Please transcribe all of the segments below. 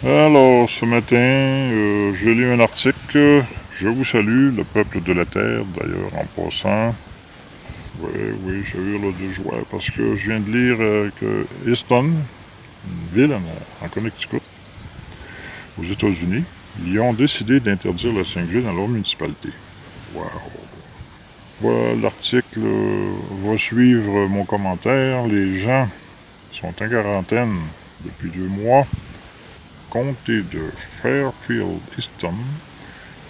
Alors, ce matin, j'ai lu un article. Je vous salue, le peuple de la Terre, d'ailleurs, en passant. Oui, oui, j'ai eu de joie parce que je viens de lire que Easton, une ville en Connecticut, aux États-Unis, ils ont décidé d'interdire la 5G dans leur municipalité. Wow! Voilà, l'article va suivre mon commentaire. Les gens sont en quarantaine depuis 2 mois. Comté de Fairfield-Easton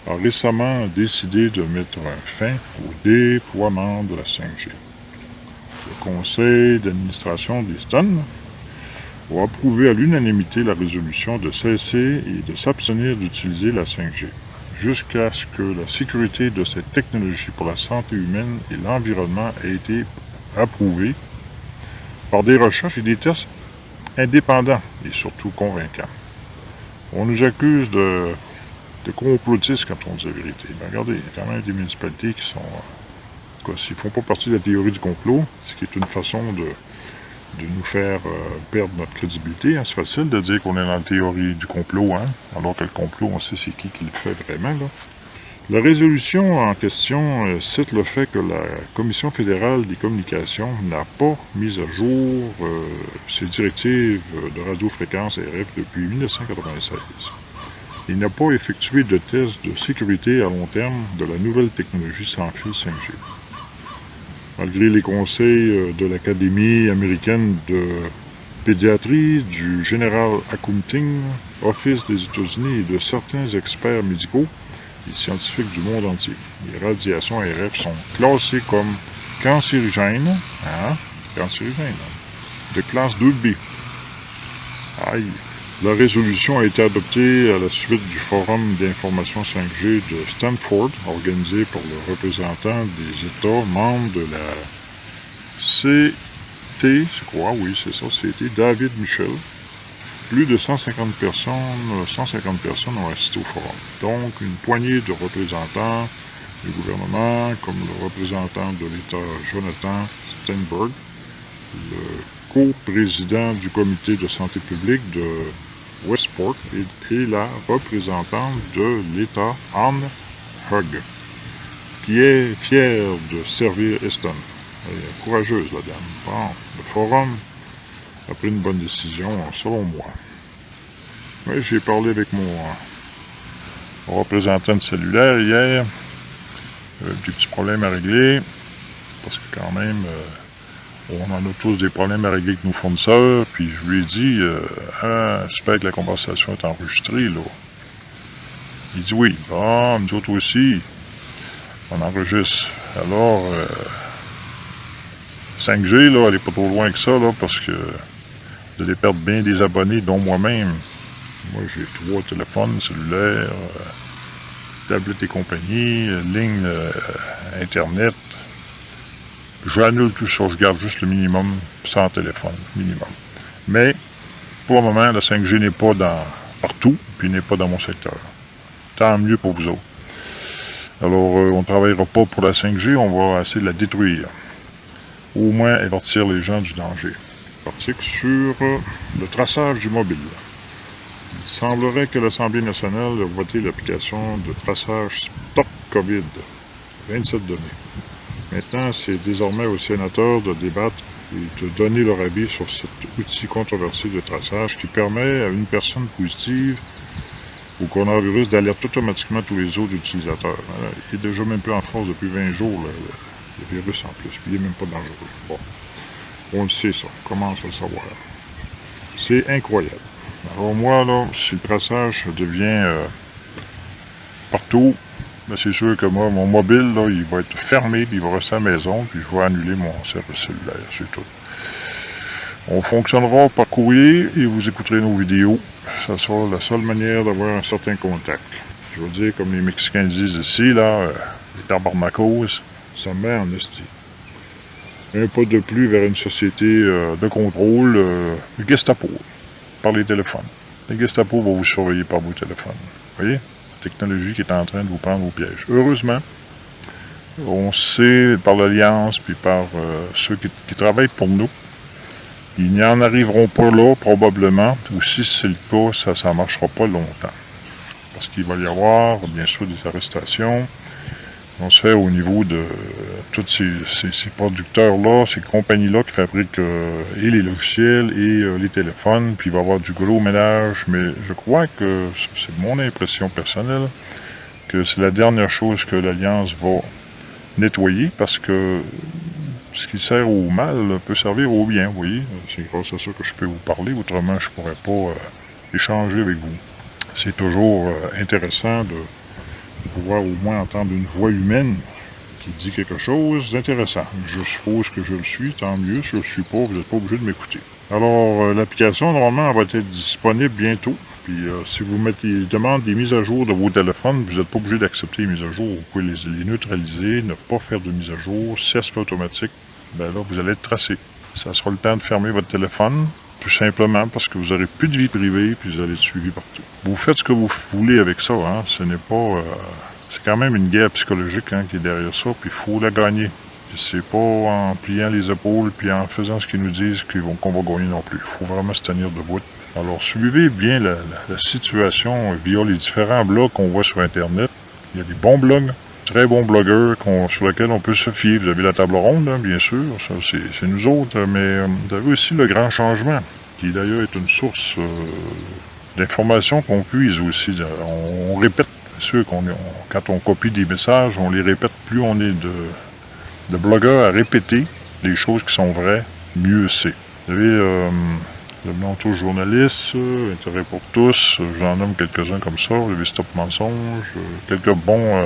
a récemment décidé de mettre fin au déploiement de la 5G. Le conseil d'administration d'Easton a approuvé à l'unanimité la résolution de cesser et de s'abstenir d'utiliser la 5G, jusqu'à ce que la sécurité de cette technologie pour la santé humaine et l'environnement ait été approuvée par des recherches et des tests indépendants et surtout convaincants. On nous accuse de complotistes quand on dit la vérité. Ben regardez, il y a quand même des municipalités qui sont... s'ils ne font pas partie de la théorie du complot, ce qui est une façon de nous faire perdre notre crédibilité. Hein. C'est facile de dire qu'on est dans la théorie du complot, hein, alors que le complot, on sait c'est qui le fait vraiment. Là. La résolution en question cite le fait que la Commission fédérale des communications n'a pas mis à jour ses directives de radiofréquence RF depuis 1996. Il n'a pas effectué de tests de sécurité à long terme de la nouvelle technologie sans fil 5G. Malgré les conseils de l'Académie américaine de pédiatrie, du General Accounting Office des États-Unis et de certains experts médicaux et scientifiques du monde entier, les radiations RF sont classées comme cancérigènes, de classe 2B. Aïe! La résolution a été adoptée à la suite du Forum d'information 5G de Stanford, organisé par le représentant des États membres de la CT, CT David Michel. Plus de 150 personnes ont assisté au forum. Donc, une poignée de représentants du gouvernement, comme le représentant de l'État Jonathan Steinberg, le co-président du comité de santé publique de Westport et la représentante de l'État Anne Hugg, qui est fière de servir Easton. Elle est courageuse, la dame. Bon, le forum a pris une bonne décision, selon moi. Oui, j'ai parlé avec mon représentant de cellulaire hier. Des petits problèmes à régler, parce que quand même... on en a tous des problèmes à régler avec nos fournisseurs, puis je lui ai dit, j'espère que la conversation est enregistrée, là. Il dit oui. Bon, nous autres aussi, on enregistre. Alors, 5G, là, elle est pas trop loin que ça, là, parce que vous allez perdre bien des abonnés, dont moi-même. Moi, j'ai 3 téléphones cellulaires, tablettes et compagnie, ligne Internet. J'annule tout ça, je garde juste le minimum, sans téléphone, minimum. Mais, pour le moment, la 5G n'est pas partout, puis n'est pas dans mon secteur. Tant mieux pour vous autres. Alors, on ne travaillera pas pour la 5G, on va essayer de la détruire. Au moins, avertir les gens du danger. Article sur le traçage du mobile. Il semblerait que l'Assemblée nationale a voté l'application de traçage Stop COVID, 27 données. Maintenant, c'est désormais aux sénateurs de débattre et de donner leur avis sur cet outil controversé de traçage qui permet à une personne positive au coronavirus d'alerter automatiquement tous les autres utilisateurs. Il est déjà même plus en France depuis 20 jours, le virus en plus, puis il n'est même pas dangereux. Bon, on le sait ça, on commence à le savoir. C'est incroyable. Alors moi, là, si le traçage devient partout, ben c'est sûr que moi, mon mobile, là, il va être fermé, puis il va rester à la maison, puis je vais annuler mon service cellulaire, c'est tout. On fonctionnera par courrier et vous écouterez nos vidéos. Ça sera la seule manière d'avoir un certain contact. Je veux dire, comme les Mexicains disent ici, là, les tabarnakos, ça met en esti. Un pas de plus vers une société de contrôle, le Gestapo, par les téléphones. Le Gestapo va vous surveiller par vos téléphones. Vous voyez? La technologie qui est en train de vous prendre au piège. Heureusement, on sait par l'Alliance, puis par ceux qui travaillent pour nous, Ils n'y en arriveront pas là, probablement. Ou si c'est le cas, ça ne marchera pas longtemps. Parce qu'il va y avoir, bien sûr, des arrestations. On se fait au niveau de tous ces producteurs-là, ces compagnies-là qui fabriquent et les logiciels et les téléphones, puis il va y avoir du gros ménage, mais je crois que, c'est mon impression personnelle, que c'est la dernière chose que l'Alliance va nettoyer, parce que ce qui sert au mal peut servir au bien, vous voyez. C'est grâce à ça que je peux vous parler, autrement je ne pourrais pas échanger avec vous. C'est toujours intéressant de pouvoir au moins entendre une voix humaine qui dit quelque chose d'intéressant. Je suppose que je le suis, tant mieux. Si je ne le suis pas, vous n'êtes pas obligé de m'écouter. Alors, l'application, normalement, elle va être disponible bientôt. Puis, si vous demandez des mises à jour de vos téléphones, vous n'êtes pas obligé d'accepter les mises à jour. Vous pouvez les neutraliser, ne pas faire de mise à jour. Si ça se fait automatique, ben là, vous allez être tracé. Ça sera le temps de fermer votre téléphone, tout simplement parce que vous n'aurez plus de vie privée, puis vous allez être suivi partout. Vous faites ce que vous voulez avec ça, hein. Ce n'est pas... c'est quand même une guerre psychologique qui est derrière ça, puis il faut la gagner. Puis c'est pas en pliant les épaules, puis en faisant ce qu'ils nous disent qu'on va gagner non plus. Il faut vraiment se tenir debout. Alors, suivez bien la situation via les différents blogs qu'on voit sur Internet. Il y a des bons blogs, très bons blogueurs sur lesquels on peut se fier. Vous avez la table ronde, hein, bien sûr, ça c'est nous autres, mais vous avez aussi le grand changement, qui d'ailleurs est une source d'informations qu'on puise aussi. On répète, c'est sûr quand on copie des messages, on les répète. Plus on est de blogueurs à répéter les choses qui sont vraies, mieux c'est. Vous avez le manteau journaliste, Intérêt pour tous, j'en nomme quelques-uns comme ça, vous avez Stop Mensonge, quelques bons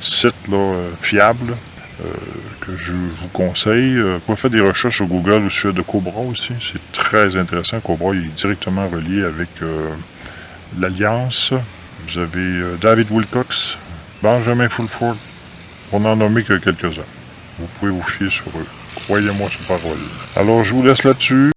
sites là, fiables que je vous conseille. Vous pouvez faire des recherches sur Google au sujet de Cobra aussi, c'est très intéressant. Cobra il est directement relié avec l'Alliance. Vous avez David Wilcox, Benjamin Fulford, pour n'en nommer que quelques-uns. Vous pouvez vous fier sur eux. Croyez-moi sur parole. Alors, je vous laisse là-dessus.